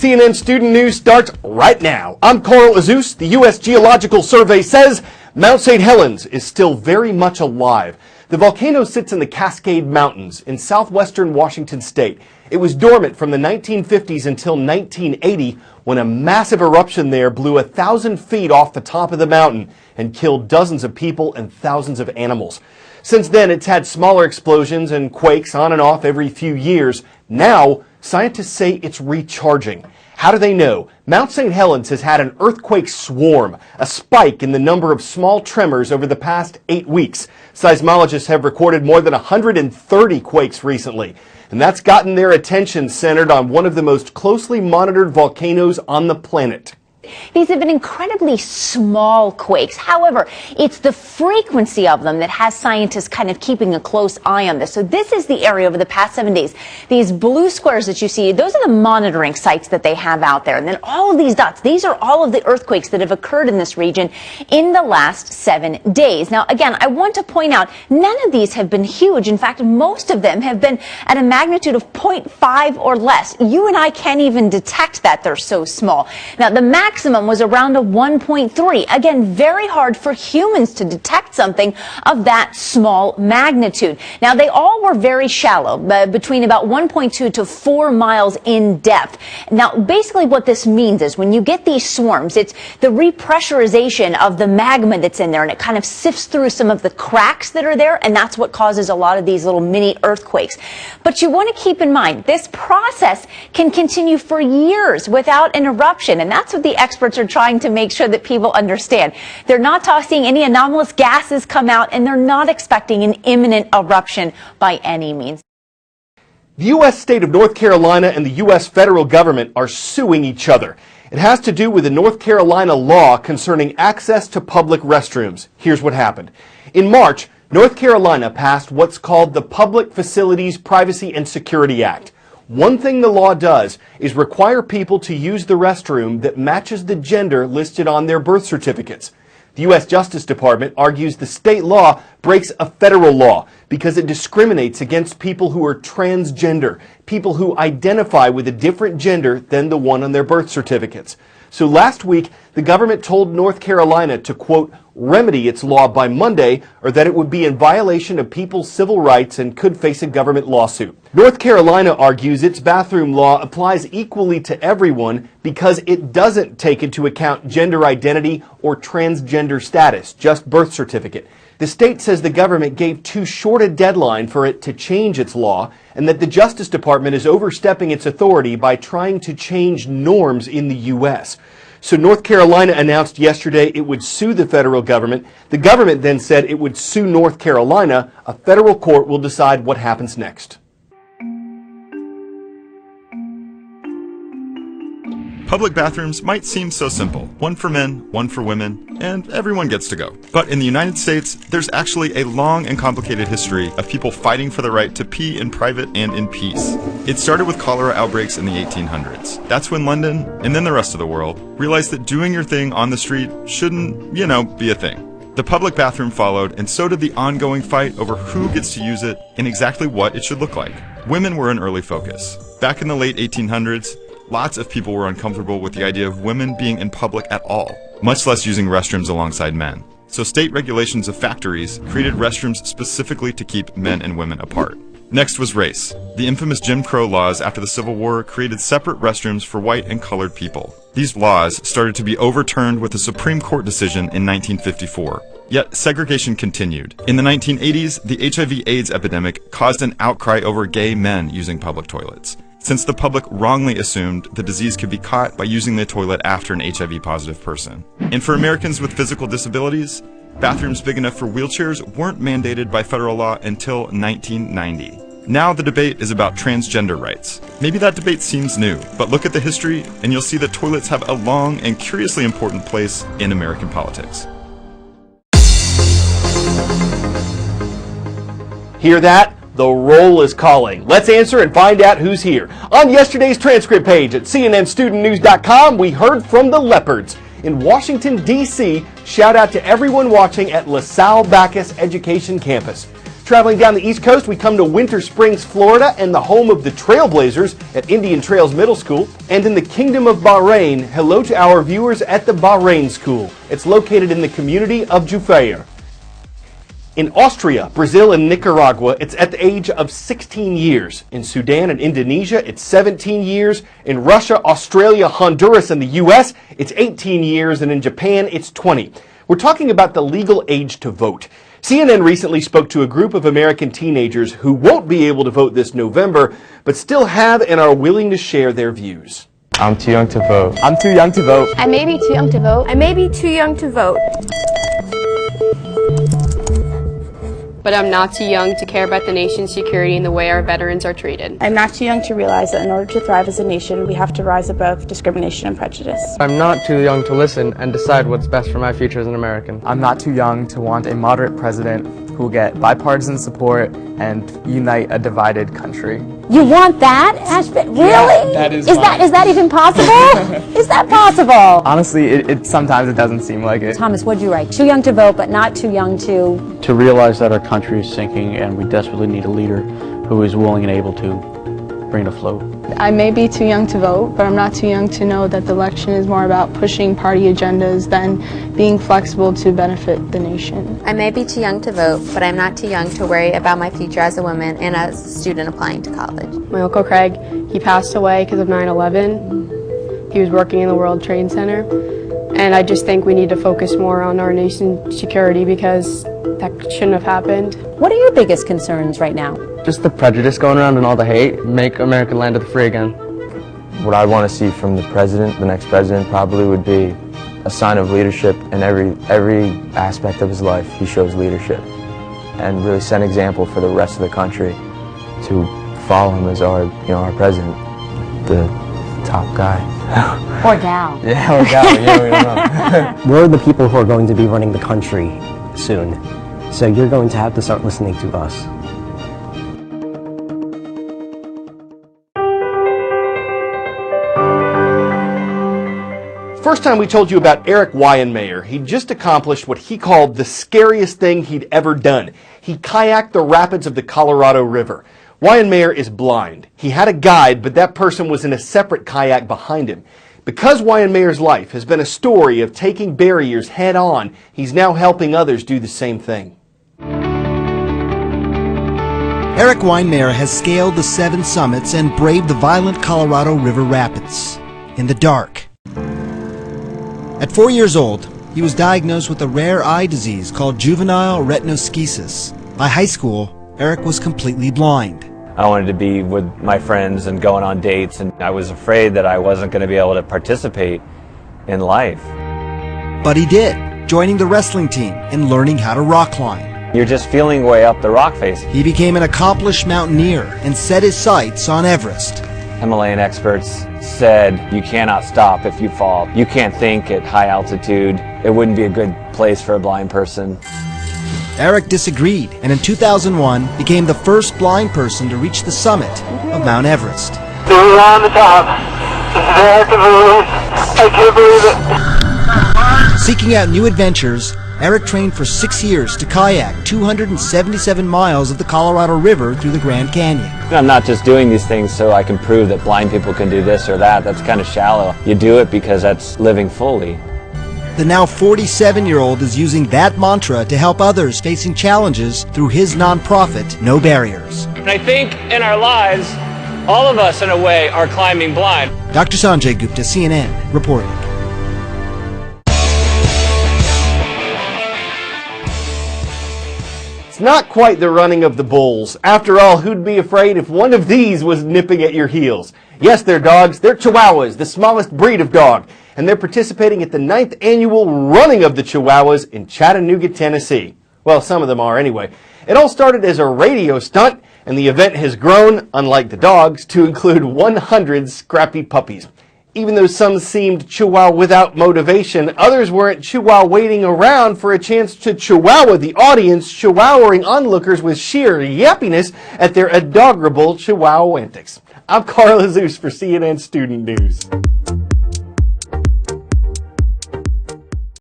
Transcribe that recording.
CNN Student News starts right now. I'm Carl Azus. The U.S. Geological Survey says Mount St. Helens is still very much alive. The volcano sits in the Cascade Mountains in southwestern Washington state. It was dormant from the 1950s until 1980 when a massive eruption there blew 1,000 feet off the top of the mountain and killed dozens of people and thousands of animals. Since then, it's had smaller explosions and quakes on and off every few years. Now, scientists say it's recharging. How do they know? Mount St. Helens has had an earthquake swarm, a spike in the number of small tremors over the past 8 weeks. Seismologists have recorded more than 130 quakes recently, and that's gotten their attention centered on one of the most closely monitored volcanoes on the planet. These have been incredibly small quakes. However, it's the frequency of them that has scientists kind of keeping a close eye on this. So this is the area over the past 7 days. These blue squares that you see, those are the monitoring sites that they have out there. And then all of these dots, these are all of the earthquakes that have occurred in this region in the last 7 days. Now, again, I want to point out, none of these have been huge. In fact, most of them have been at a magnitude of 0.5 or less. You and I can't even detect that. They're so small. Now, the maximum was around a 1.3. Again, very hard for humans to detect something of that small magnitude. Now, they all were very shallow, between about 1.2 to 4 miles in depth. Now, basically what this means is when you get these swarms, it's the repressurization of the magma that's in there, and it kind of sifts through some of the cracks that are there, and that's what causes a lot of these little mini earthquakes. But you want to keep in mind, this process can continue for years without an eruption, and that's what the experts are trying to make sure that people understand. They're not seeing any anomalous gases come out, and they're not expecting an imminent eruption by any means. The U.S. state of North Carolina and the U.S. federal government are suing each other. It has to do with the North Carolina law concerning access to public restrooms. Here's what happened. In March, North Carolina passed what's called the Public Facilities Privacy and Security Act. One thing the law does is require people to use the restroom that matches the gender listed on their birth certificates. The U.S. Justice Department argues the state law breaks a federal law because it discriminates against people who are transgender, people who identify with a different gender than the one on their birth certificates. So last week, the government told North Carolina to, quote, remedy its law by Monday, or that it would be in violation of people's civil rights and could face a government lawsuit. North Carolina argues its bathroom law applies equally to everyone because it doesn't take into account gender identity or transgender status, just birth certificate. The state says the government gave too short a deadline for it to change its law, and that the Justice Department is overstepping its authority by trying to change norms in the U.S. So North Carolina announced yesterday it would sue the federal government. The government then said it would sue North Carolina. A federal court will decide what happens next. Public bathrooms might seem so simple. One for men, one for women, and everyone gets to go. But in the United States, there's actually a long and complicated history of people fighting for the right to pee in private and in peace. It started with cholera outbreaks in the 1800s. That's when London, and then the rest of the world, realized that doing your thing on the street shouldn't, be a thing. The public bathroom followed, and so did the ongoing fight over who gets to use it and exactly what it should look like. Women were an early focus. Back in the late 1800s, lots of people were uncomfortable with the idea of women being in public at all, much less using restrooms alongside men. So state regulations of factories created restrooms specifically to keep men and women apart. Next was race. The infamous Jim Crow laws after the Civil War created separate restrooms for white and colored people. These laws started to be overturned with a Supreme Court decision in 1954. Yet segregation continued. In the 1980s, the HIV/AIDS epidemic caused an outcry over gay men using public toilets, since the public wrongly assumed the disease could be caught by using the toilet after an HIV-positive person. And for Americans with physical disabilities, bathrooms big enough for wheelchairs weren't mandated by federal law until 1990. Now the debate is about transgender rights. Maybe that debate seems new, but look at the history and you'll see that toilets have a long and curiously important place in American politics. Hear that? The roll is calling. Let's answer and find out who's here. On yesterday's transcript page at cnnstudentnews.com, we heard from the Leopards. In Washington, D.C., shout out to everyone watching at LaSalle Backus Education Campus. Traveling down the East Coast, we come to Winter Springs, Florida, and the home of the Trailblazers at Indian Trails Middle School. And in the Kingdom of Bahrain, hello to our viewers at the Bahrain School. It's located in the community of Jufair. In Austria, Brazil, and Nicaragua, it's at the age of 16 years. In Sudan and Indonesia, it's 17 years. In Russia, Australia, Honduras, and the U.S., it's 18 years. And in Japan, it's 20. We're talking about the legal age to vote. CNN recently spoke to a group of American teenagers who won't be able to vote this November, but still have and are willing to share their views. I'm too young to vote. I'm too young to vote. I may be too young to vote. I may be too young to vote. But I'm not too young to care about the nation's security and the way our veterans are treated. I'm not too young to realize that in order to thrive as a nation, we have to rise above discrimination and prejudice. I'm not too young to listen and decide what's best for my future as an American. I'm not too young to want a moderate president who will get bipartisan support and unite a divided country. You want that, Ashby? Really? Yeah, that is that even possible? Is that possible? Honestly, sometimes it doesn't seem like it. Thomas, what'd you write? Too young to vote, but not too young to... To realize that our country is sinking and we desperately need a leader who is willing and able to bring it afloat. I may be too young to vote, but I'm not too young to know that the election is more about pushing party agendas than being flexible to benefit the nation. I may be too young to vote, but I'm not too young to worry about my future as a woman and as a student applying to college. My Uncle Craig, he passed away because of 9/11. He was working in the World Trade Center. And I just think we need to focus more on our nation's security because that shouldn't have happened. What are your biggest concerns right now? Just the prejudice going around and all the hate. Make America land of the free again. What I want to see from the president, the next president, probably would be a sign of leadership in every aspect of his life. He shows leadership and really set an example for the rest of the country to follow him as our president, the top guy. Or gal. Yeah, or gal. Yeah, we don't know. We're the people who are going to be running the country soon, so you're going to have to start listening to us. First time we told you about Eric Weihenmayer, he'd just accomplished what he called the scariest thing he'd ever done. He kayaked the rapids of the Colorado River. Weihenmayer is blind. He had a guide, but that person was in a separate kayak behind him. Because Weihenmayer's life has been a story of taking barriers head on, he's now helping others do the same thing. Eric Weihenmayer has scaled the 7 summits and braved the violent Colorado River rapids in the dark. At 4 years old, he was diagnosed with a rare eye disease called juvenile retinoschisis. By high school, Eric was completely blind. I wanted to be with my friends and going on dates, and I was afraid that I wasn't going to be able to participate in life. But he did, joining the wrestling team and learning how to rock climb. You're just feeling way up the rock face. He became an accomplished mountaineer and set his sights on Everest. Himalayan experts said you cannot stop if you fall. You can't think at high altitude. It wouldn't be a good place for a blind person. Eric disagreed, and in 2001 became the first blind person to reach the summit of Mount Everest. We're on the top. I can't believe it. Seeking out new adventures, Eric trained for 6 years to kayak 277 miles of the Colorado River through the Grand Canyon. I'm not just doing these things so I can prove that blind people can do this or that. That's kind of shallow. You do it because that's living fully. The now 47-year-old is using that mantra to help others facing challenges through his nonprofit, No Barriers. And I think in our lives, all of us in a way are climbing blind. Dr. Sanjay Gupta, CNN, reporting. It's not quite the running of the bulls. After all, who'd be afraid if one of these was nipping at your heels? Yes, they're dogs. They're Chihuahuas, the smallest breed of dog. And they're participating at the 9th annual Running of the Chihuahuas in Chattanooga, Tennessee. Well, some of them are anyway. It all started as a radio stunt, and the event has grown, unlike the dogs, to include 100 scrappy puppies. Even though some seemed Chihuahua without motivation, others weren't Chihuahua waiting around for a chance to Chihuahua the audience, Chihuahuing onlookers with sheer yappiness at their adorable Chihuahua antics. I'm Carl Jesus for CNN Student News.